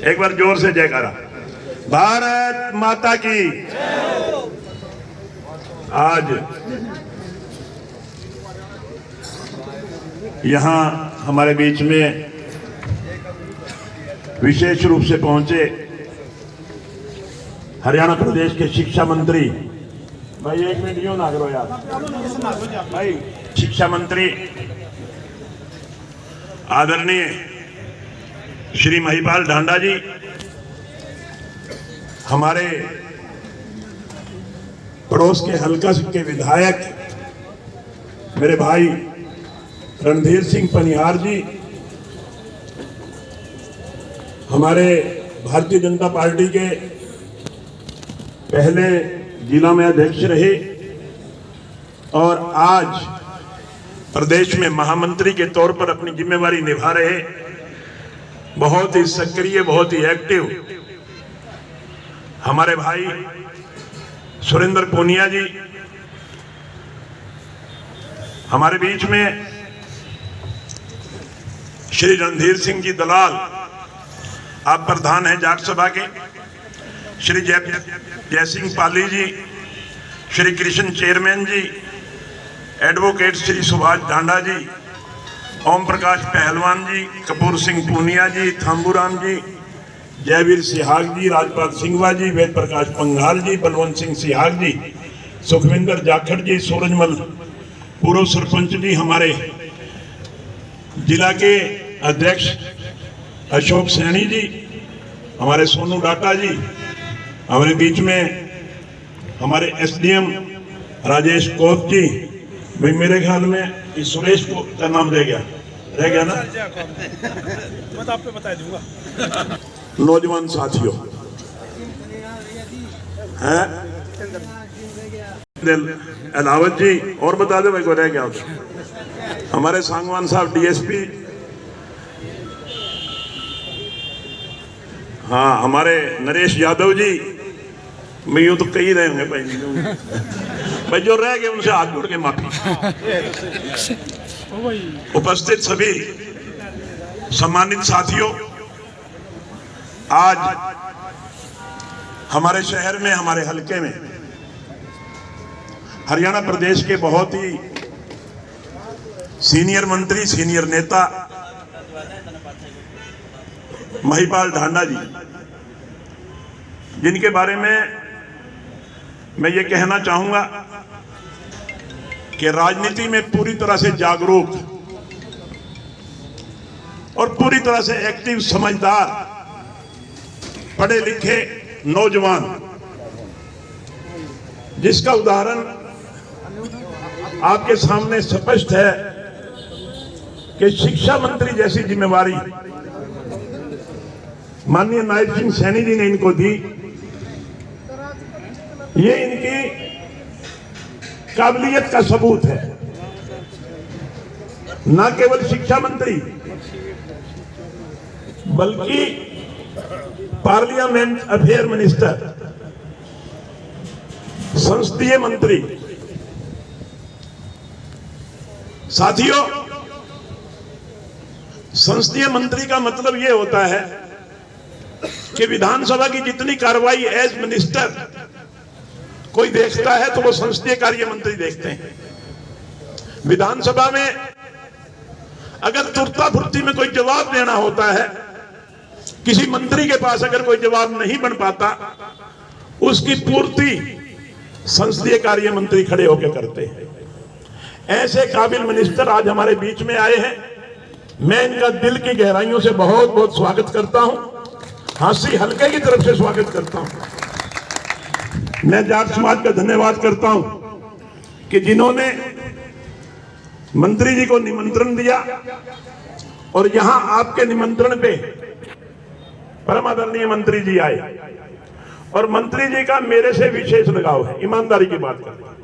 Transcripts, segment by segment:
एक बार जोर से जयकारा। भारत माता की। आज यहाँ हमारे बीच में विशेष रूप से पहुंचे हरियाणा प्रदेश के शिक्षा मंत्री, भाई एक मिनट यूं ना करो यार भाई, शिक्षा मंत्री आदरणीय श्री महिपाल ढांडा जी, हमारे पड़ोस के हल्का के विधायक मेरे भाई रणधीर सिंह पनिहार जी, हमारे भारतीय जनता पार्टी के पहले जिला में अध्यक्ष रहे और आज प्रदेश में महामंत्री के तौर पर अपनी जिम्मेवारी निभा रहे, बहुत ही सक्रिय, बहुत ही एक्टिव हमारे भाई सुरेंद्र पूनिया जी, हमारे बीच में श्री रणधीर सिंह जी दलाल, आप प्रधान हैं जाट सभा के, श्री जय सिंह पाली जी, श्री कृष्ण चेयरमैन जी, एडवोकेट श्री सुभाष ढांडा जी, ओम प्रकाश पहलवान जी, कपूर सिंह पूनिया जी, थाम्बूराम जी, जयवीर सिहाग जी, राजपाल सिंघवा जी, वेद प्रकाश पंघाल जी, बलवंत सिंह सिहाग जी, सुखविंदर जाखड़ जी, सूरजमल पूर्व सरपंच जी, हमारे जिला के अध्यक्ष अशोक सैनी जी, हमारे सोनू डाटा जी, हमारे बीच में हमारे एसडीएम राजेश कोत जी, भाई मेरे ख्याल में इस सुरेश को का नाम रह गया ना, मैं तो आपको बता दूंगा। नौजवान साथियों हैं अलावत जी, और बता दे भाई को रह गया, हमारे सांगवान साहब डीएसपी, हाँ हमारे नरेश यादव जी, मैं यूं तो कही रहे होंगे भाई जो रह गए उनसे हाथ जोड़ के माफी। उपस्थित सभी सम्मानित साथियों, आज हमारे शहर में, हमारे हलके में हरियाणा प्रदेश के बहुत ही सीनियर मंत्री, सीनियर नेता महिपाल ढांडा जी, जिनके बारे में मैं ये कहना चाहूंगा कि राजनीति में पूरी तरह से जागरूक और पूरी तरह से एक्टिव, समझदार, पढ़े लिखे नौजवान, जिसका उदाहरण आपके सामने स्पष्ट है कि शिक्षा मंत्री जैसी जिम्मेवारी माननीय नायब सिंह सैनी जी ने इनको दी। ये इनकी काबिलियत का सबूत है। न केवल शिक्षा मंत्री बल्कि पार्लियामेंट अफेयर मिनिस्टर, संसदीय मंत्री। साथियों, संसदीय मंत्री का मतलब यह होता है कि विधानसभा की जितनी कार्रवाई एज मिनिस्टर कोई देखता है तो वो संसदीय कार्य मंत्री देखते हैं। विधानसभा में अगर तुरता फुर्ती में कोई जवाब देना होता है, किसी मंत्री के पास अगर कोई जवाब नहीं बन पाता, उसकी पूर्ति संसदीय कार्य मंत्री खड़े होकर करते हैं। ऐसे काबिल मिनिस्टर आज हमारे बीच में आए हैं। मैं इनका दिल की गहराइयों से बहुत बहुत स्वागत करता हूं, हांसी हल्के की तरफ से स्वागत करता हूं। मैं जाट समाज का धन्यवाद करता हूं कि जिन्होंने मंत्री जी को निमंत्रण दिया और यहां आपके निमंत्रण पे परम आदरणीय मंत्री जी आए, और मंत्री जी का मेरे से विशेष लगाव है। ईमानदारी की बात करता हूं,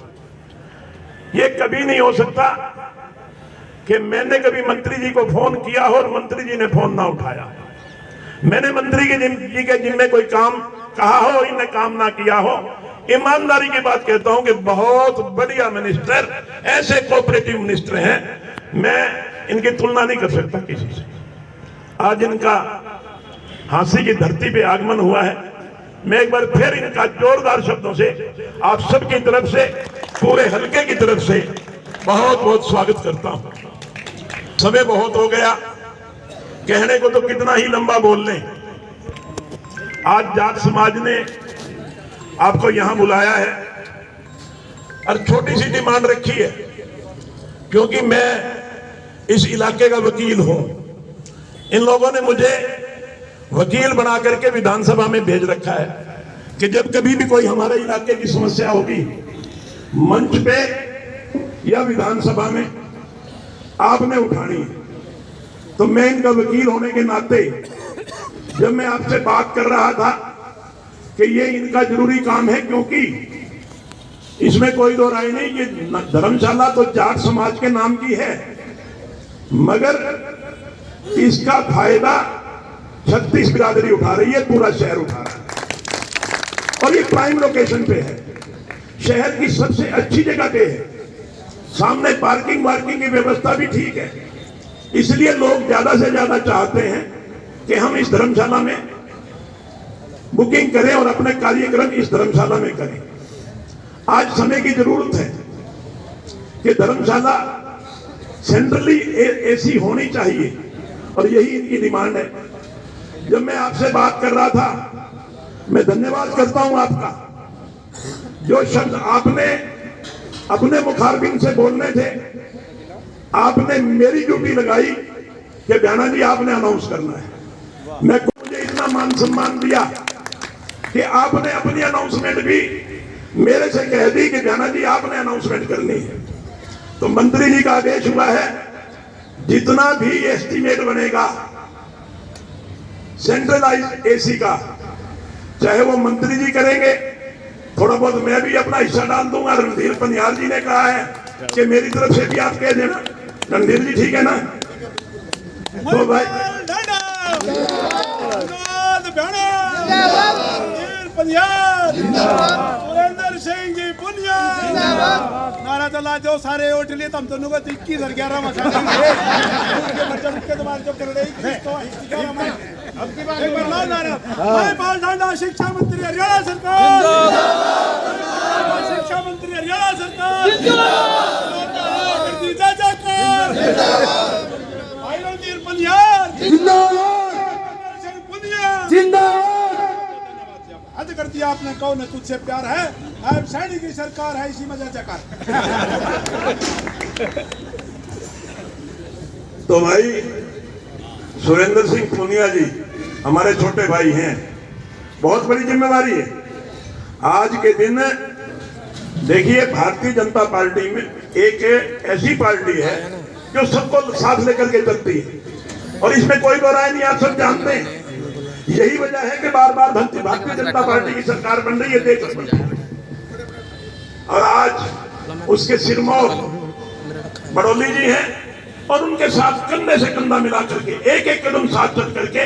ये कभी नहीं हो सकता कि मैंने कभी मंत्री जी को फोन किया हो और मंत्री जी ने फोन ना उठाया। मैंने मंत्री जी के जिम्मे कोई काम कहा हो, इन्हें काम ना किया हो। ईमानदारी की बात कहता हूं कि बहुत बढ़िया मिनिस्टर, ऐसे कोऑपरेटिव मिनिस्टर हैं, मैं इनकी तुलना नहीं कर सकता किसी से। आज इनका हंसी की धरती पे आगमन हुआ है। मैं एक बार फिर इनका जोरदार शब्दों से आप सबकी तरफ से, पूरे हलके की तरफ से बहुत बहुत स्वागत करता हूं। समय बहुत हो गया, कहने को तो कितना ही लंबा बोल लें। आज जाट समाज ने आपको यहां बुलाया है और छोटी सी डिमांड रखी है, क्योंकि मैं इस इलाके का वकील हूं। इन लोगों ने मुझे वकील बना करके विधानसभा में भेज रखा है कि जब कभी भी कोई हमारे इलाके की समस्या होगी, मंच पे या विधानसभा में आपने उठानी है। तो मैं इनका वकील होने के नाते जब मैं आपसे बात कर रहा था कि ये इनका जरूरी काम है, क्योंकि इसमें कोई दो राय नहीं, ये धर्मशाला तो जाट समाज के नाम की है, मगर इसका फायदा 36 बिरादरी उठा रही है, पूरा शहर उठा रहा है और ये प्राइम लोकेशन पे है, शहर की सबसे अच्छी जगह पे है, सामने पार्किंग वार्किंग की व्यवस्था भी ठीक है। इसलिए लोग ज्यादा से ज्यादा चाहते हैं कि हम इस धर्मशाला में बुकिंग करें और अपने कार्यक्रम इस धर्मशाला में करें। आज समय की जरूरत है कि धर्मशाला सेंट्रली एसी होनी चाहिए और यही इनकी डिमांड है। जब मैं आपसे बात कर रहा था, मैं धन्यवाद करता हूं आपका, जो शब्द आपने अपने मुखारबिन से बोलने थे, आपने मेरी ड्यूटी लगाई कि बयाना जी आपने अनाउंस करना है। मुझे इतना मान सम्मान दिया कि आपने अपनी अनाउंसमेंट भी मेरे से कह दी कि बयाना जी आपने अनाउंसमेंट करनी है। तो मंत्री जी का आदेश हुआ है, जितना भी एस्टीमेट बनेगा सेंट्रलाइज एसी का, चाहे वो मंत्री जी करेंगे, थोड़ा बहुत मैं भी अपना हिस्सा डाल दूंगा। रणधीर पनियार जी ने कहा है कि मेरी तरफ से भी आप कह देना। रणधीर जी ठीक है ना? तो भाई सुरेंद्र सिंह जी पुनिया नारा चला जो सारे उठ लिए, तम दोनों को 21-11 मसा शिक्षा मंत्री हरियाणा सरकार, शिक्षा मंत्री हरियाणा सरकार, रणधीर पनियार हद कर दिया आपने, कहो न तुझसे प्यार है, अब सैनिक की सरकार है, इसी मजा चकार। तो भाई सुरेंद्र सिंह पुनिया जी हमारे छोटे भाई हैं, बहुत बड़ी जिम्मेवारी है। आज के दिन देखिए, भारतीय जनता पार्टी में एक ऐसी पार्टी है जो सबको साथ लेकर के चलती है और इसमें कोई दो राय नहीं, आप सब जानते हैं। यही वजह है कि बार बार भारतीय जनता पार्टी की सरकार बन रही है देश में, और आज उसके सिरमौर बड़ौली जी हैं और उनके साथ कंधे से कंधा मिला करके एक एक कदम साथ चल करके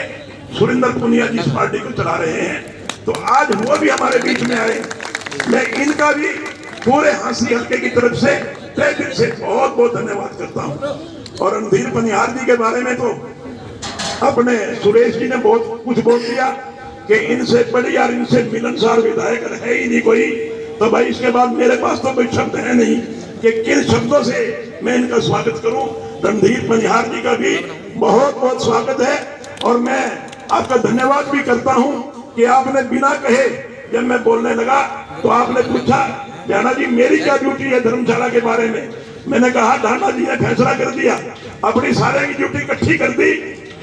सुरेंद्र पुनिया जी इस पार्टी को चला रहे हैं। तो आज वो भी हमारे बीच में आए, मैं इनका भी पूरे हंसी हल्के की तरफ से तहे दिल से बहुत बहुत धन्यवाद करता हूं। और रणधीर पनिहार जी के बारे में तो अपने सुरेश जी ने बहुत कुछ बोल दिया कि इनसे बड़ी और इनसे मिलनसार विधायक है ही नहीं कोई। तो भाई इसके बाद मेरे पास तो कोई शब्द है नहीं कि किन शब्दों से मैं इनका स्वागत करूं। रणधीर पनिहार जी का भी बहुत बहुत स्वागत है और मैं आपका धन्यवाद भी करता हूं कि आपने बिना कहे जब मैं बोलने लगा तो आपने पूछा बयाना जी मेरी क्या ड्यूटी है धर्मशाला के बारे में। मैंने कहा ढांडा जी ने फैसला कर दिया, अपनी सारे की ड्यूटी इकट्ठी कर दी,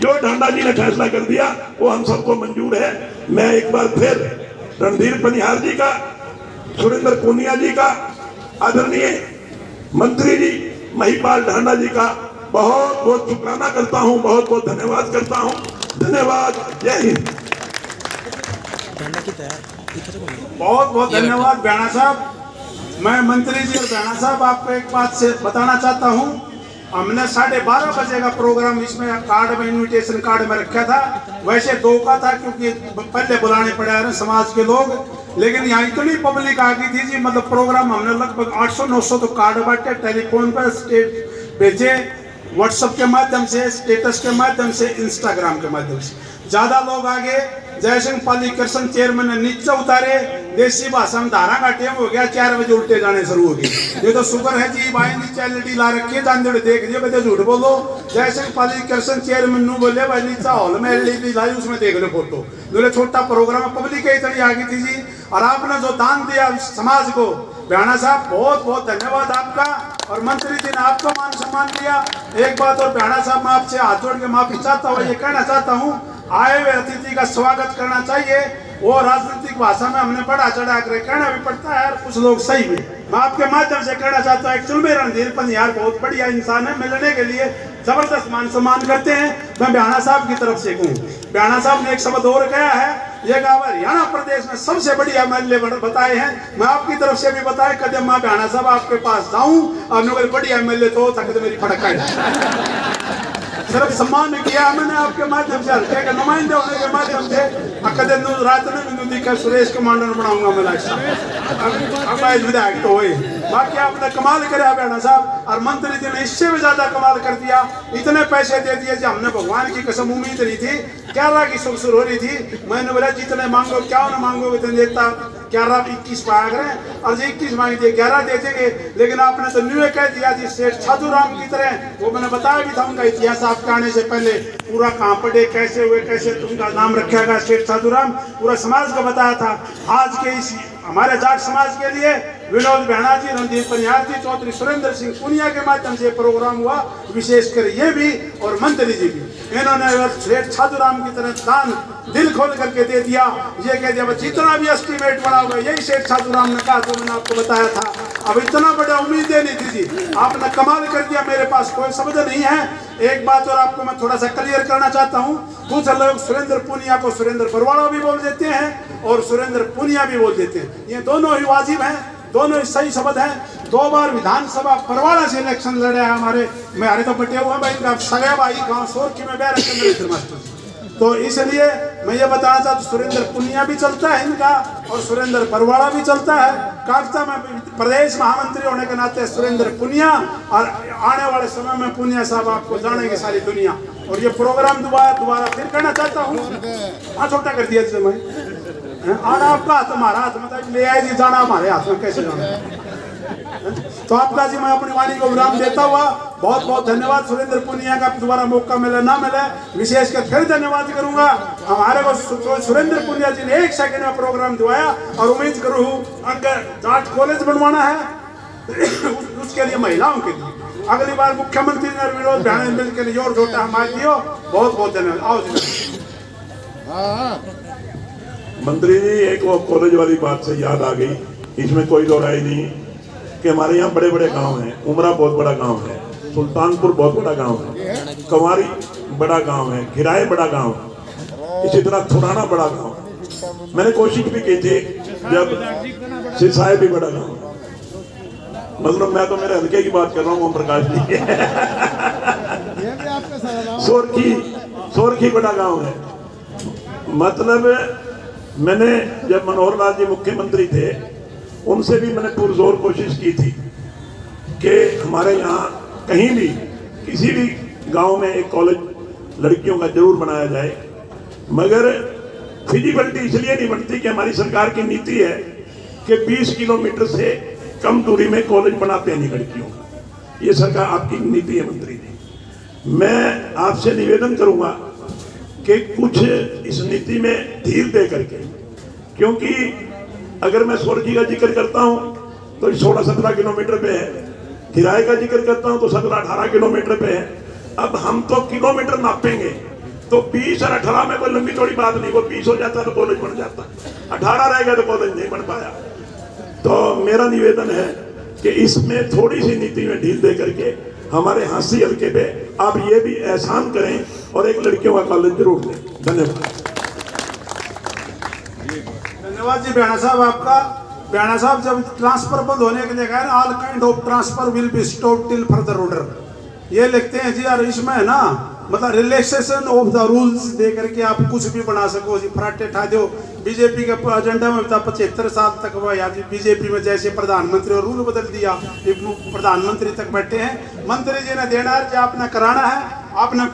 जो ढांडा जी ने फैसला कर दिया वो हम सबको मंजूर है। मैं एक बार फिर रणधीर पनिहार जी का, सुरेंद्र पुनिया जी का, आदरणीय मंत्री जी महिपाल ढांडा जी का बहुत बहुत शुक्राना करता हूं, बहुत बहुत धन्यवाद करता हूं। धन्यवाद, जय हिंद। बहुत बहुत धन्यवाद बयाना साहब। मैं मंत्री जी और बयाना साहब आपको एक बात से बताना चाहता हूं, हमने 12:30 बजे का प्रोग्राम इसमें कार्ड में, इनविटेशन कार्ड में रखा था, वैसे 2 का था क्योंकि पहले बुलाने पड़े हैं समाज के लोग, लेकिन यहाँ इतनी पब्लिक आ गई थी जी, मतलब प्रोग्राम हमने लगभग 800-900 तो कार्ड बांटे, टेलीफोन पर भेजे, व्हाट्सएप के माध्यम से, स्टेटस के माध्यम से, इंस्टाग्राम के माध्यम से। ज्यादा लोग आगे जयसिंह पाली कृष्ण चेयरमैन ने नीचे उतारे। देसी भाषा में धारा का टेम हो गया, 4 बजे उल्टे जाने शुरू हो गए। ये तो शुक्र है जी भाई नीचे एलईडी ला रखी है, जानते देख लियो, बेटे झूठ बोलो। जयसिंह पाली कृष्ण चेयरमैन नु बोले भाई नीचे हॉल में एलईडी लाई, उसमें देख लो फोटो। बोले छोटा प्रोग्राम, पब्लिक इतनी आ गई थी जी। और आपने जो दान दिया समाज को, भ्याणा साहब बहुत बहुत धन्यवाद आपका। और मंत्री जी ने आपका मान सम्मान दिया। एक बात और भ्याणा साहब, मैं आपसे हाथ जोड़ के माफी चाहता हूँ, ये कहना चाहता हूँ, आए हुए अतिथि का स्वागत करना चाहिए। वो राजनीतिक भाषा में हमने बड़ा चढ़ा कर कहना भी पड़ता है, कुछ लोग सही भी। मैं आपके माध्यम से कहना चाहता हूँ, एक्चुअल में रणधीर पनियार बहुत बढ़िया इंसान है, मिलने के लिए जबरदस्त मान सम्मान करते हैं। मैं भ्याणा साहब की तरफ से कहूँ, भ्याणा साहब ने एक शब्द और कहा है, ये गाँव हरियाणा प्रदेश में सबसे बढ़िया एमएलए बताए हैं। मैं आपकी तरफ से भी बताए, कदम मैं भ्याणा साहब आपके पास जाऊं और बढ़िया एमएलए तो तक मेरी फड़का सिर्फ सम्मान किया मैंने आपके माध्यम से, हल्के के नुमाइंदे होने के माध्यम से। कदम रात में मैंने दिखा सुरेश कमांडर बनाऊंगा मैं विधायक तो हुए। बाकी आपने कमाल कराया भ्याणा साहब, और मंत्री जी ने इससे भी ज्यादा कमाल कर दिया। इतने पैसे दे दिए जो हमने भगवान की कसम उम्मीद नहीं थी। 11 की सुरसुर हो रही थी, मैंने बोला जितने मांगो, क्या ना मांगो इतने देता। 11 21 पाया करें, और 21 मांग दिए 11 दे देंगे। लेकिन आपने तो न्यू कह दिया जी सेठ छाजूराम की तरह। वो मैंने बताया भी था, उनका इतिहास आपके आने से पहले पूरा कहाँ पढ़े, कैसे हुए, कैसे तुमका नाम रखा गया सेठ छाजूराम, पूरा समाज को बताया था। आज के इस हमारे जाट समाज के लिए विनोद भ्याणा जी, रणधीर पनियार जी, चौधरी सुरेंद्र सिंह पुनिया के माध्यम से प्रोग्राम हुआ। विशेषकर ये भी और मंत्री जी भी, इन्होंने सेठ छाजूराम की तरह दान दिल खोल करके दे दिया। ये कह दिया जितना भी एस्टिमेट बना होगा, यही सेठ छाजूराम ने कहा, जो मैंने आपको बताया था। अब इतना बड़ा उम्मीदें नहीं थी जी, आपने कमाल कर दिया, मेरे पास कोई शब्द नहीं है। एक बात और आपको मैं थोड़ा सा क्लियर करना चाहता हूँ, कुछ लोग सुरेंद्र पुनिया को सुरेंद्र बरवाड़ा भी बोल देते हैं और सुरेंद्र पुनिया भी बोल देते हैं। ये दोनों ही वाजिब हैं, दोनों ही सही शब्द हैं। 2 बार विधानसभा परवाड़ा से इलेक्शन लड़े हैं हमारे तो बटे हुआ भाई का सगा भाई गाँव सोरखी में बैर मास्टर। तो इसलिए मैं ये बताना चाहता हूँ, सुरेंद्र पुनिया भी चलता है इनका और सुरेंद्र बरवाड़ा भी चलता है। कागता में प्रदेश महामंत्री होने के नाते सुरेंद्र पुनिया, और आने वाले समय में पुनिया साहब आपको जानेंगे सारी दुनिया। और ये प्रोग्राम दोबारा फिर करना चाहता हूँ। हाँ छोटा कर दिया जिसे मैं, आना आपका हाथ हमारा हाथ में ले आए जी, जाना हमारे हाथ में कैसे जाना। तो आपका जी मैं अपनी वाणी को विराम देता हुआ बहुत बहुत धन्यवाद। सुरेंद्र पुनिया का दोबारा मौका मिले ना मिले, विशेषकर फिर धन्यवाद करूंगा। हमारे को सुरेंद्र पुनिया जी ने 1 सेकंड में प्रोग्राम दिवाया, और उम्मीद करूँ अगर जाट कॉलेज बनवाना है उसके लिए महिलाओं के लिए अगली बार मुख्यमंत्री ने विनोद भ्याणा मिल के लिए और छोटा हमारे दियो। बहुत बहुत धन्यवाद। आओ जी मंत्री जी, एक वो कॉलेज वाली बात से याद आ गई, इसमें कोई दो राय नहीं कि हमारे यहाँ बड़े बड़े गांव हैं। उमरा बहुत बड़ा गांव है, सुल्तानपुर बहुत बड़ा गांव है, कंवारी बड़ा गांव है, घिराए बड़ा गांव है, इसी तरह थुराना बड़ा गांव है। मैंने कोशिश भी की थी जब सिरसाए भी बड़ा गांव है। मतलब मैं तो मेरे हल्के की बात कर रहा हूँ, ओम प्रकाश जी। सोरखी बड़ा गांव है। मतलब मैंने जब मनोहर लाल जी मुख्यमंत्री थे, उनसे भी मैंने पुरजोर कोशिश की थी कि हमारे यहाँ कहीं भी किसी भी गांव में एक कॉलेज लड़कियों का जरूर बनाया जाए। मगर फिजिबिलिटी इसलिए नहीं बनती कि हमारी सरकार की नीति है कि 20 किलोमीटर से कम दूरी में कॉलेज बनाते नहीं लड़कियों का। ये सरकार आपकी नीति है मंत्री जी। मैं आपसे निवेदन करूंगा कि कुछ इस नीति में धीर दे करके, क्योंकि अगर मैं सोरखी का जिक्र करता हूं तो 16-17 किलोमीटर पे है, किराए का जिक्र करता हूं तो 17-18 किलोमीटर पे है। अब हम तो किलोमीटर नापेंगे, तो 20 और 18 में कोई लंबी थोड़ी बात नहीं। वो 20 हो जाता तो कॉलेज बन जाता, 18 रह गया तो कॉलेज नहीं बन पाया। तो मेरा निवेदन है कि इसमें थोड़ी सी नीति में ढील दे करके हमारे हांसी हल्के पे आप ये भी एहसान करें और एक लड़कियों का कॉलेज जरूर दें। धन्यवाद। धन्यवाद जी भ्याणा साहब आपका। भ्याणा साहब, जब ट्रांसफर बंद होने के लिए कहा all kind of transfer will be stop till further order, ये लिखते हैं जी। और इसमें है ना, मतलब रिलैक्सेशन ऑफ द रूल्स दे करके आप कुछ भी बना सको जी, फराटे ठा दो। बीजेपी के एजेंडा में था 75 साल तक वह या बीजेपी में जैसे प्रधानमंत्री और रूल बदल दिया, प्रधानमंत्री तक बैठे हैं। मंत्री जी ने देना है, आपने कराना है, आपने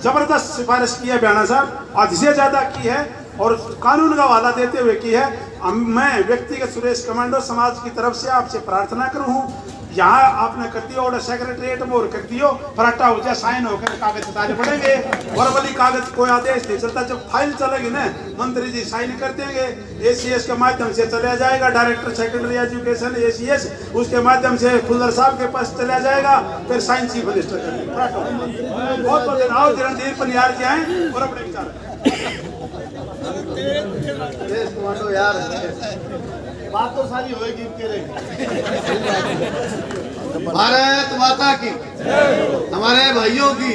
जबरदस्त सिफारिश की है बयाना साहब, हद से ज्यादा की है और कानून का हवाला देते हुए की है। मैं व्यक्तिगत सुरेश कमांडो समाज की तरफ से आपसे प्रार्थना करूँ, यहाँ आपने कर दियो और सेक्रेटरीट में और कर दियो, फराटा हो जाए, साइन होकर कागज उतारे पड़ेंगे और वाली कागज कोई आदेश नहीं चलता, जब फाइल चलेगी ना मंत्री जी साइन कर देंगे, ACS के माध्यम से चला जाएगा, डायरेक्टर सेक्रेटरी एजुकेशन ACS, उसके माध्यम से फुल्लर साहब के पास चला जाएगा, फिर साइन चीफ मिनिस्टर करेंगे। बहुत बहुत आओ रणधीर पनियार जी आए और अपने विचार यार बात तो सारी होगी के भारत माता की, हमारे भाइयों की,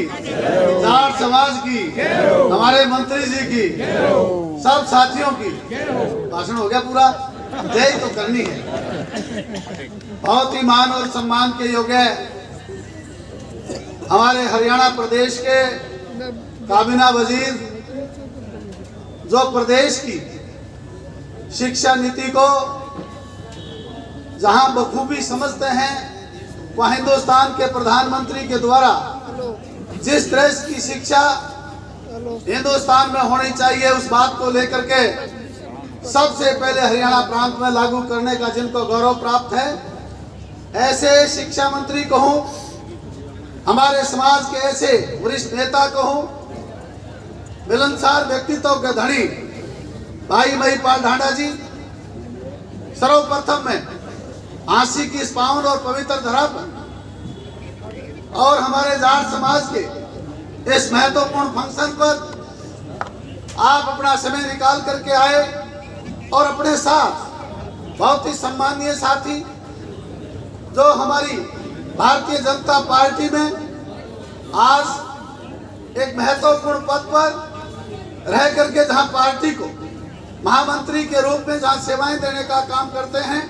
जाट समाज की, हमारे मंत्री जी की, सब साथियों की भाषण हो गया पूरा। जय तो करनी है। बहुत ही मान और सम्मान के योग्य हमारे हरियाणा प्रदेश के काबीना वजीर, जो प्रदेश की शिक्षा नीति को जहां बखूबी समझते हैं, वह हिंदुस्तान के प्रधानमंत्री के द्वारा जिस तरह की शिक्षा हिंदुस्तान में होनी चाहिए, उस बात को लेकर के सबसे पहले हरियाणा प्रांत में लागू करने का जिनको गौरव प्राप्त है, ऐसे शिक्षा मंत्री कहूं, हमारे समाज के ऐसे वरिष्ठ नेता कहूं, मिलनसार व्यक्तित्व के धनी भाई महिपाल ढांडा जी सर्वप्रथम में झांसी की इस पावन और पवित्र धरा पर और हमारे जाट समाज के इस महत्वपूर्ण फंक्शन पर आप अपना समय निकाल करके आए और अपने साथ बहुत ही सम्मानीय साथी जो हमारी भारतीय जनता पार्टी में आज एक महत्वपूर्ण पद पर रह करके जहां पार्टी को महामंत्री के रूप में जहां सेवाएं देने का काम करते हैं,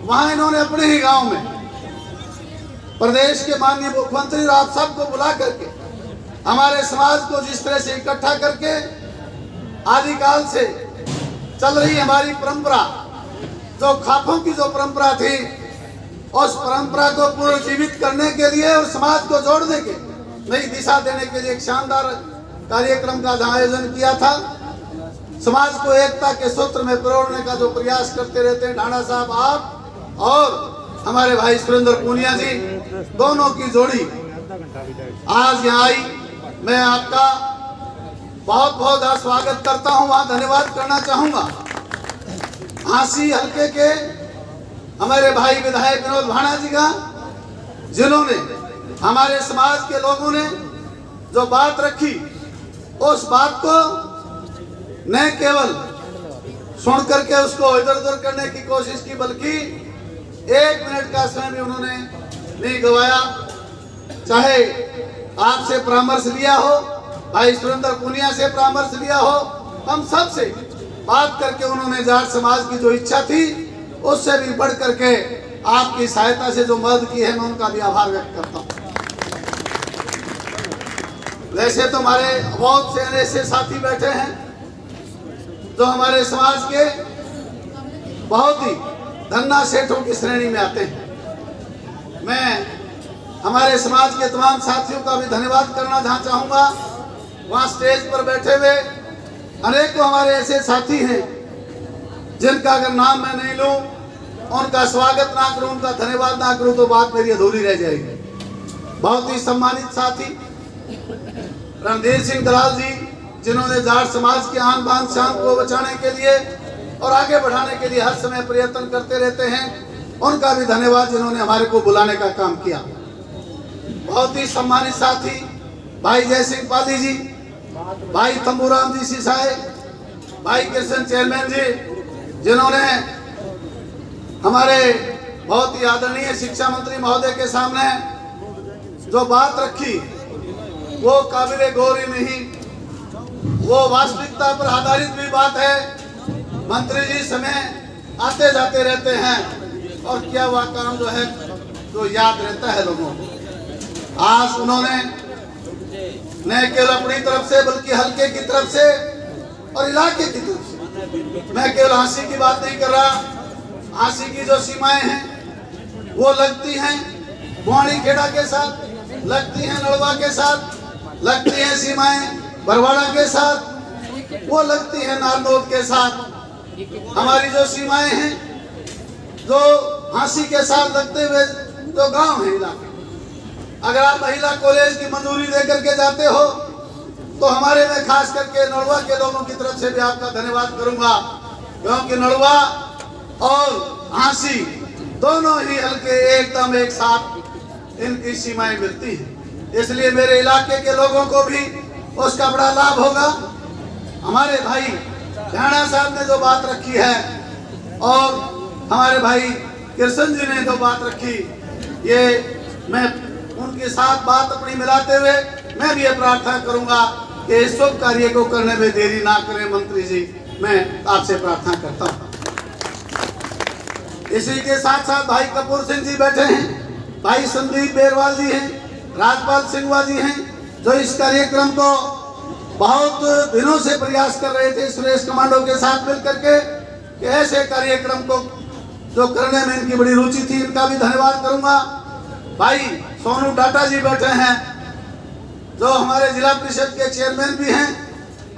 वहां इन्होंने अपने ही गांव में प्रदेश के माननीय मुख्यमंत्री और आप सबको बुला करके हमारे समाज को जिस तरह से इकट्ठा करके आदिकाल से चल रही हमारी परंपरा, जो खापों की जो परंपरा थी, उस परंपरा को पुनर्जीवित करने के लिए और समाज को जोड़ने के नई दिशा देने के लिए एक शानदार कार्यक्रम का आयोजन किया था। समाज को एकता के सूत्र में पिरोने का जो प्रयास करते रहते हैं ढांडा साहब, आप और हमारे भाई सुरेंद्र पूनिया जी, दोनों की जोड़ी आज यहाँ आई। मैं आपका बहुत बहुत स्वागत करता हूँ, वहाँ धन्यवाद करना चाहूँगा झांसी हल्के के हमारे भाई विधायक विनोद भाणा जी का, जिन्होंने हमारे समाज के लोगों ने जो बात रखी, उस बात को न केवल सुन करके उसको इधर उधर करने की कोशिश की, बल्कि 1 मिनट का समय भी उन्होंने नहीं गवाया। चाहे आपसे परामर्श लिया हो, भाई सुरेंद्र पूनिया से परामर्श लिया हो, हम सब से बात करके उन्होंने जाट समाज की जो इच्छा थी, उससे भी बढ़ करके आपकी सहायता से जो मदद की है, मैं उनका भी आभार व्यक्त करता हूँ। वैसे तो हमारे बहुत से ऐसे साथी बैठे हैं जो हमारे समाज के बहुत ही धन्ना सेठों की श्रेणी में आते हैं। मैं हमारे समाज के तमाम साथियों का भी धन्यवाद करना चाहूँगा। वहाँ स्टेज पर बैठे हुए अनेकों हमारे ऐसे साथी हैं जिनका अगर नाम मैं नहीं लूँ, उनका स्वागत ना करूँ, उनका धन्यवाद ना करूँ, तो बात मेरी अधूरी रह जाएगी। बहुत ही सम्मानित साथी रणधीर सिंह दलाल जी, जिन्होंने जाट समाज के आन बान शान को बचाने के लिए और आगे बढ़ाने के लिए हर समय प्रयत्न करते रहते हैं, उनका भी धन्यवाद, जिन्होंने हमारे को बुलाने का काम किया। बहुत ही सम्मानित साथी भाई जय सिंह पाली जी, भाई तंबूराम जी सिसाए, भाई कृष्ण चेयरमैन जी, जिन्होंने हमारे बहुत ही आदरणीय शिक्षा मंत्री महोदय के सामने जो बात रखी, वो काबिले गौर ही नहीं, वो वास्तविकता पर आधारित भी बात है। मंत्री जी समय आते जाते रहते हैं और किया हुआ काम जो है तो याद रहता है लोगों को। आज उन्होंने न केवल अपनी तरफ से बल्कि हल्के की तरफ से और इलाके की तरफ से, मैं केवल झांसी की बात नहीं कर रहा, झांसी की जो सीमाएं हैं वो लगती हैं बुआनी खेड़ा के साथ, लगती हैं नड़वा के साथ, लगती हैं सीमाएं बरवाड़ा के साथ, वो लगती है नारनौल के साथ। हमारी जो सीमाएं हैं जो हांसी के साथ लगते हुए जो गांव है इलाके, अगर आप महिला कॉलेज की मंजूरी देकर के जाते हो तो हमारे में खास करके नड़वा के लोगों की तरफ से भी आपका धन्यवाद करूंगा, क्योंकि नड़वा और हांसी दोनों ही हल्के एकदम एक साथ इनकी सीमाएं मिलती हैं। इसलिए मेरे इलाके के लोगों को भी उसका बड़ा लाभ होगा। हमारे भाई राणा साहब ने जो बात रखी है और हमारे भाई कृष्ण जी ने जो बात रखी, ये मैं उनके साथ बात अपनी मिलाते हुए मैं भी ये प्रार्थना करूंगा कि इस शुभ कार्य को करने में देरी ना करें। मंत्री जी, मैं आपसे प्रार्थना करता हूं। इसी के साथ साथ भाई कपूर सिंह जी बैठे हैं, भाई संदीप बेरवाल जी हैं, राजपाल सिंहवा जी हैं, जो इस कार्यक्रम को बहुत दिनों से प्रयास कर रहे थे सुरेश कमांडो के साथ मिलकर के कि ऐसे कार्यक्रम को जो करने में इनकी बड़ी रुचि थी, इनका भी धन्यवाद करूंगा। भाई सोनू डाटा जी बैठे हैं, जो हमारे जिला परिषद के चेयरमैन भी हैं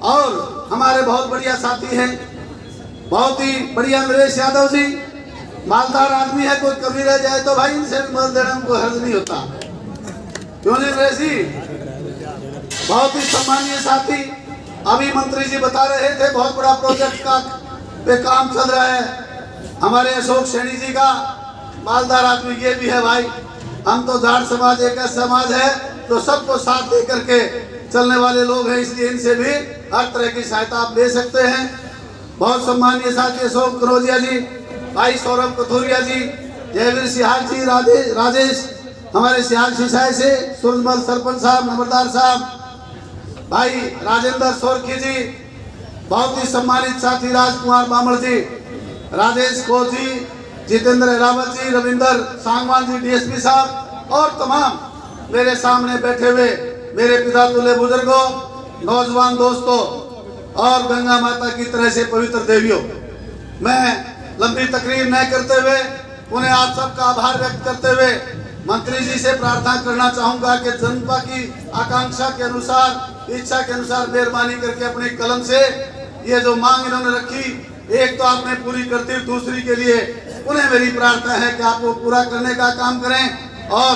और हमारे बहुत बढ़िया साथी हैं, बहुत ही बढ़िया नरेश यादव जी, मालदार आदमी है, कोई कभी रह जाए तो भाई इनसे भी मदद देने को हर्ज नहीं होता, क्यों नहीं नरेश जी? बहुत ही सम्मानीय साथी। अभी मंत्री जी बता रहे थे बहुत बड़ा प्रोजेक्ट का पे काम चल रहा है हमारे अशोक सैनी जी का, मालदार आदमी ये भी है भाई। हम तो जाट समाज एक समाज है तो सबको साथ दे करके चलने वाले लोग हैं, इसलिए इनसे भी हर तरह की सहायता आप ले सकते हैं। बहुत सम्मानीय साथी अशोक कनौजिया जी, भाई सौरभ कथोरिया जी, जयवीर सिहाग जी, राजेश हमारे सिहाग सिसाई से, सूरजमल सरपंच साहब, नंबरदार साहब, भाई राजेंद्र सोरखी जी, बहुत ही सम्मानित साथी राजकुमार बामड़ जी, राजेश खोज जी, जितेंद्र रावत जी, रविंदर सांगवान जी, डीएसपी साहब और तमाम मेरे सामने बैठे हुए मेरे पिता तुल्य बुजुर्गों, नौजवान दोस्तों और गंगा माता की तरह से पवित्र देवियों, मैं लंबी तकरीर न करते हुए उन्हें आप सबका आभार व्यक्त करते हुए मंत्री जी से प्रार्थना करना चाहूंगा कि जनता की आकांक्षा के अनुसार, इच्छा के अनुसार मेहरबानी करके अपनी कलम से ये जो मांग इन्होंने रखी, एक तो आपने पूरी करती, दूसरी के लिए उन्हें मेरी प्रार्थना है कि आप वो पूरा करने का काम करें। और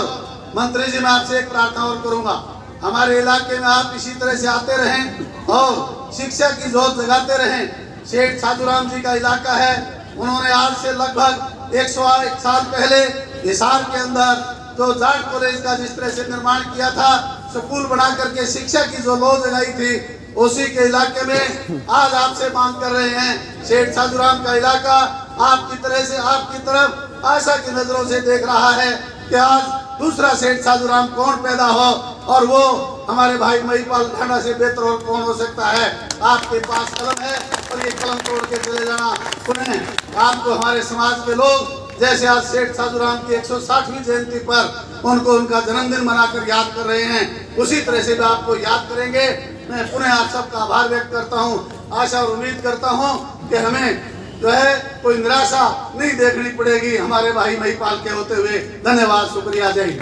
मंत्री जी, मैं आपसे एक प्रार्थना और करूंगा, हमारे इलाके में आप इसी तरह से आते रहें और शिक्षा की जोत जगाते रहें। सेठ साधुराम जी का इलाका है, उन्होंने आज से लगभग 101 साल पहले हिसार के अंदर जो जाट कॉलेज का जिस तरह से निर्माण किया था, स्कूल बना करके शिक्षा की जो लौ जगाई थी, उसी के इलाके में आज आपसे मांग कर रहे हैं। सेठ साधुराम का इलाका आपकी तरह से आपकी तरफ आशा की नजरों से देख रहा है कि आज दूसरा सेठ साधुराम कौन पैदा हो, और वो हमारे भाई महिपाल ढांडा से बेहतर और कौन हो सकता है। आपके पास कलम है और ये कलम तोड़ के चले जाना। सुने, आपको हमारे समाज के लोग जैसे आज सेठ साधुराम की 160वीं जयंती पर उनको उनका जन्मदिन मनाकर याद कर रहे हैं, उसी तरह से भी आपको याद करेंगे। मैं पुनः आप सबका आभार व्यक्त करता हूँ। आशा और उम्मीद करता हूँ कि हमें जो है कोई निराशा नहीं देखनी पड़ेगी हमारे भाई महिपाल के होते हुए। धन्यवाद, शुक्रिया, जय हिंद।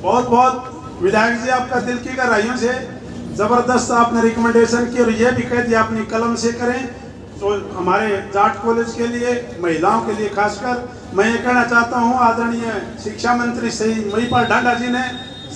बहुत बहुत विधायक जी, आपका दिल की गहराइयों से जबरदस्त आपने रिकमेंडेशन की और ये भी कह दिया अपनी कलम से करें। तो हमारे जाट कॉलेज के लिए, महिलाओं के लिए खासकर मैं ये कहना चाहता हूँ, आदरणीय शिक्षा मंत्री श्री महिपाल ढांडा जी ने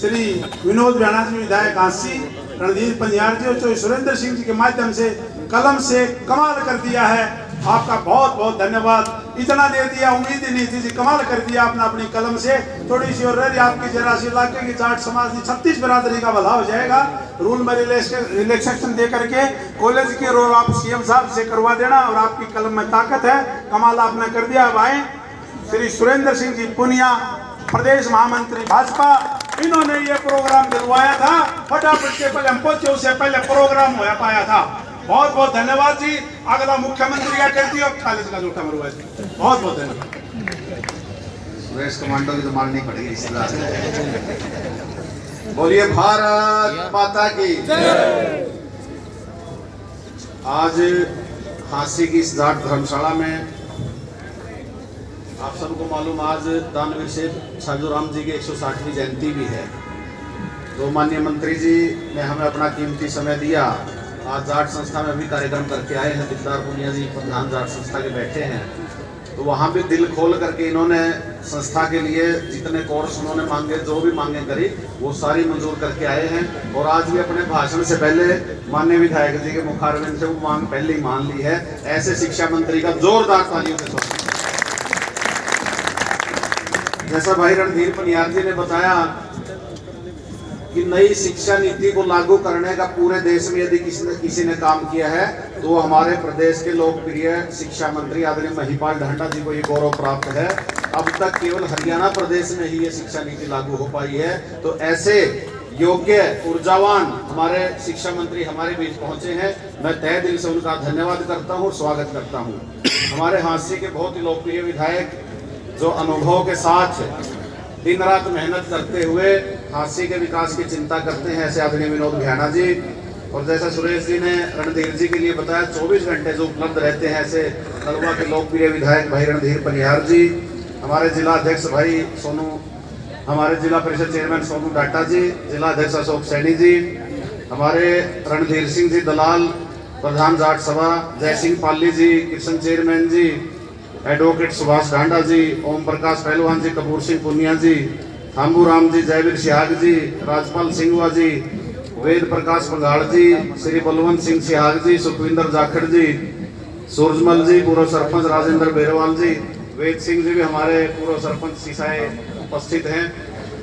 श्री विनोद राणा जी, विधायक हांसी, रणधीर पंजार जी और सुरेंद्र सिंह जी के माध्यम से कलम से कमाल कर दिया है। आपका बहुत बहुत धन्यवाद। इतना दे दिया, उम्मीद ही नहीं थी जी, कमाल कर दिया आपने अपनी कलम से। थोड़ी सी और रही आपकी जरा सी इलाके की जाट समाज की 36 बिरादरी का भला हो जाएगा। रूल में रिलैक्सेशन दे करके कॉलेज की रोल आप सीएम साहब से करवा देना, और आपकी कलम में ताकत है। कमाल आपने कर दिया भाई। श्री सुरेंद्र सिंह जी पुनिया, प्रदेश महामंत्री भाजपा, इन्होंने ये प्रोग्राम दिलवाया था। फटाफट से पहले हम पहुंचे, उससे पहले प्रोग्राम हो पाया था। बहुत बहुत धन्यवाद जी। अगला मुख्यमंत्री का कर दिया, खालिद का जूठा मरवा जी। बहुत बहुत धन्यवाद। सुरेश कमांडो की तो माननी पड़ेगी इस बात। बोलिए भारत माता की। आज हांसी की इस जाट धर्मशाला में आप सबको मालूम आज दानवीर शेख साजूराम जी की 160वीं जयंती भी है। तो माननीय मंत्री जी ने हमें अपना कीमती समय दिया। आज जाट संस्था में भी कार्यक्रम करके आए हैं। दिलदार पुनिया जी प्रधान जाट संस्था के बैठे हैं, तो वहाँ भी दिल खोल करके इन्होंने संस्था के लिए जितने कोर्स उन्होंने मांगे, जो भी मांगे करी, वो सारी मंजूर करके आए हैं। और आज भी अपने भाषण से पहले माननीय विधायक जी के मुखारविंद से वो मांग पहले ही मान ली है। ऐसे शिक्षा मंत्री का जोरदार तालियों से स्वागत। जैसा भाई रणधीर पनियार जी ने बताया कि नई शिक्षा नीति को लागू करने का पूरे देश में यदि किसी ने काम किया है तो वो हमारे प्रदेश के लोकप्रिय शिक्षा मंत्री आदरणीय महिपाल ढांडा जी को ये गौरव प्राप्त है। अब तक केवल हरियाणा प्रदेश में ही ये शिक्षा नीति लागू हो पाई है। तो ऐसे योग्य ऊर्जावान हमारे शिक्षा मंत्री हमारे बीच पहुंचे हैं। मैं तहे दिल से उनका धन्यवाद करता हूँ, स्वागत करता हूँ। हमारे हांसी के बहुत ही लोकप्रिय विधायक जो अनुभव के साथ दिन रात मेहनत करते हुए हांसी के विकास की चिंता करते हैं, ऐसे आदरणीय विनोद भ्याना जी। और जैसा सुरेश जी ने रणधीर जी के लिए बताया 24 घंटे जो उपलब्ध रहते हैं, ऐसे कलवा के लोकप्रिय विधायक भाई रणधीर पनियार जी, हमारे जिला अध्यक्ष भाई सोनू, हमारे जिला परिषद चेयरमैन सोनू डाटा जी, जिला अध्यक्ष अशोक सैनी जी, हमारे रणधीर सिंह जी दलाल प्रधान जाट सभा, जय सिंह पाली जी किशन चेयरमैन जी, एडवोकेट सुभाष ढांडा जी, ओम प्रकाश पहलवान जी, कपूर सिंह पुनिया जी, थाम्बू राम जी, जयवीर सिहाग जी, राजपाल सिंहवा जी, वेद प्रकाश बंगाल जी, श्री बलवंत सिंह सिहाग जी, सुखविंदर जाखड़ जी, सूरजमल जी, पूर्व सरपंच राजेंद्र बेरवाल जी, वेद सिंह जी भी हमारे पूर्व सरपंच सिसाए उपस्थित हैं।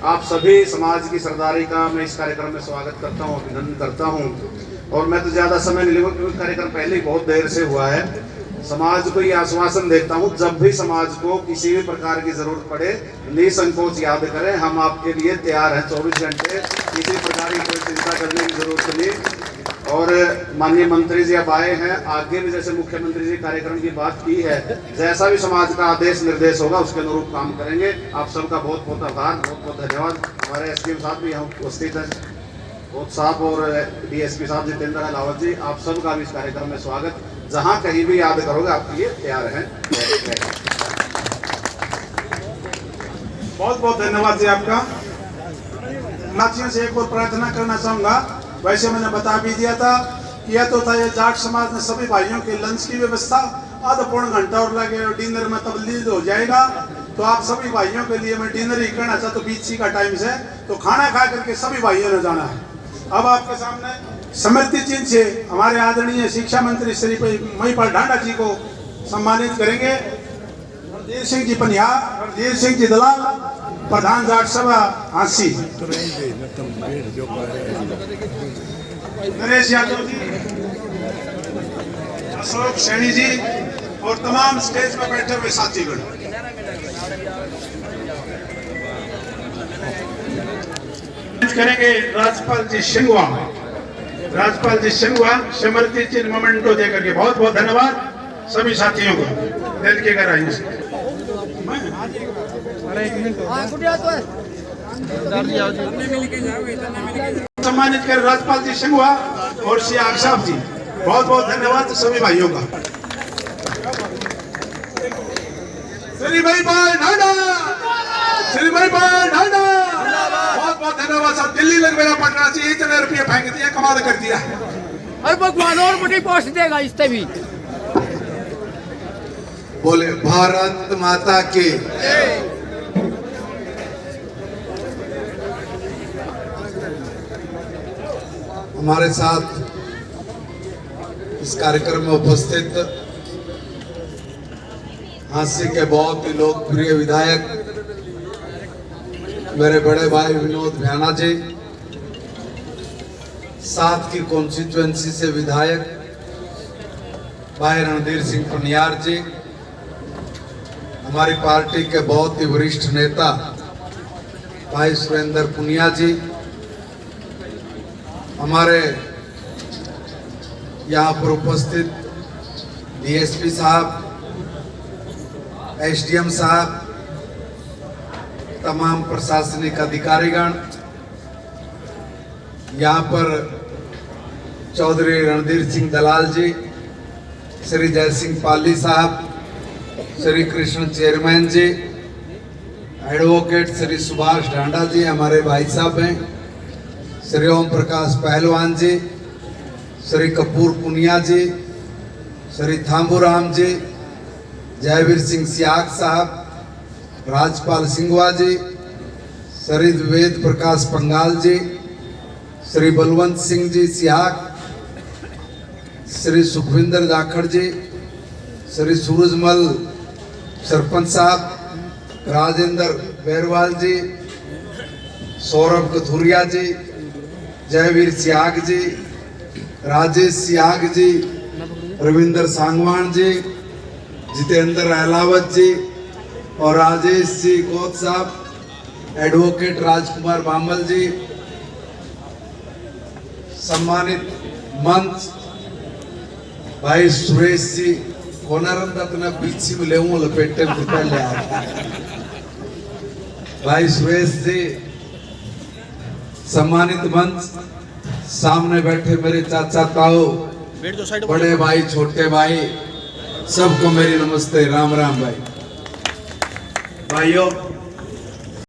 आप सभी समाज की सरदारी का मैं इस कार्यक्रम में स्वागत करता हूँ, अभिनंदन करता हूँ। और मैं तो ज़्यादा समय नहीं लूँगा क्योंकि कार्यक्रम पहले ही बहुत देर से हुआ है। समाज को ये आश्वासन देता हूँ, जब भी समाज को किसी भी प्रकार की जरूरत पड़े निसंकोच याद करें, हम आपके लिए तैयार हैं। 24 घंटे किसी प्रकार की कोई चिंता करने की जरूरत नहीं। और माननीय मंत्री जी अब आए हैं, आगे भी जैसे मुख्यमंत्री जी कार्यक्रम की बात की है, जैसा भी समाज का आदेश निर्देश होगा उसके अनुरूप काम करेंगे। आप सबका बहुत बहुत आभार, बहुत बहुत धन्यवाद। हमारे एसडीएम साहब भी यहाँ उपस्थित हैं, बहुत साहब और डीएसपी साहब जितेंद्र अहलावत जी, आप सबका भी इस कार्यक्रम में स्वागत। जहाँ कहीं भी याद करोगे आपके लिए तैयार हैं। बहुत बहुत धन्यवाद जी आपका। नाथियों से एक और प्रार्थना करना चाहूंगा। वैसे मैंने बता भी दिया था, किया तो था ये जाट समाज ने सभी भाइयों के लंच की व्यवस्था आधा पौन घंटा और लगे और डिनर में तब्दील हो जाएगा। तो आप सभी भाइयों के लिए मैं डिनर ही करना चाहता हूँ, बीच का टाइम से, तो खाना खा करके सभी भाइयों ने जाना है। अब आपके सामने समृद्धि चिन्ह से हमारे आदरणीय शिक्षा मंत्री श्री महिपाल ढांडा जी को सम्मानित करेंगे। रणधीर सिंह जी पनियार, रणधीर सिंह जी दलाल, प्रधान जाट सभा हांसी, नरेश यादव जी, अशोक सैनी जी और तमाम स्टेज पर बैठे हुए साथीगण। करेंगे राजपाल जी सिंघवा, राजपाल जी सिंघवा समृद्धि चिन्ह मोमेंटो देकर के। बहुत बहुत धन्यवाद सभी साथियों को दिल के गहराइयों से सम्मानित कर राजपाल जी सिंघवा और सियाग साहब जी। बहुत बहुत धन्यवाद सभी भाइयों का। श्री महिपाल ढांडा, श्री महिपाल ढांडा, बहुत बहुत धन्यवाद साहब। दिल्ली लग मेरा पटना से इतने रुपये फेंक दिया, कमाल कर दिया। और भगवान और बड़ी पोस्ट देगा इससे भी। बोले भारत माता की। हमारे साथ इस कार्यक्रम में उपस्थित हांसी के बहुत ही लोकप्रिय विधायक मेरे बड़े भाई विनोद भ्याना जी, साथ की कॉन्स्टिट्यूएंसी से विधायक भाई रणधीर सिंह पनियार जी, हमारी पार्टी के बहुत ही वरिष्ठ नेता भाई सुरेंद्र पुनिया जी, हमारे यहाँ पर उपस्थित डीएसपी साहब, एसडीएम साहब, तमाम प्रशासनिक अधिकारीगण, यहाँ पर चौधरी रणधीर सिंह दलाल जी, श्री जय सिंह पाली साहब, श्री कृष्ण चेयरमैन जी, एडवोकेट श्री सुभाष ढांडा जी हमारे भाई साहब हैं, श्री ओम प्रकाश पहलवान जी, श्री कपूर पुनिया जी, श्री थांबूराम जी, जयवीर सिंह सियाग साहब, राजपाल सिंघवा जी, श्री वेद प्रकाश पंगाल जी, श्री बलवंत सिंह जी सियाग, श्री सुखविंदर जाखड़ जी, श्री सूरजमल सरपंच साहब, राजेंद्र बैरवाल जी, सौरभ कथुरिया जी, जयवीर सियाग जी, राजेश सियाग जी, रविंदर सांगवान जी, जितेंद्र अहलावत जी और राजेश जी कोत साहब, एडवोकेट राजकुमार बामल जी, सम्मानित मंच भाई सुरेश जी, कोनारंदा बीच में ले लपेटे पहले आया भाई सुरेश जी, सम्मानित मंच, सामने बैठे मेरे चाचा ताऊ, बड़े भाई छोटे भाई, सबको मेरी नमस्ते, राम राम भाई। भाइयों,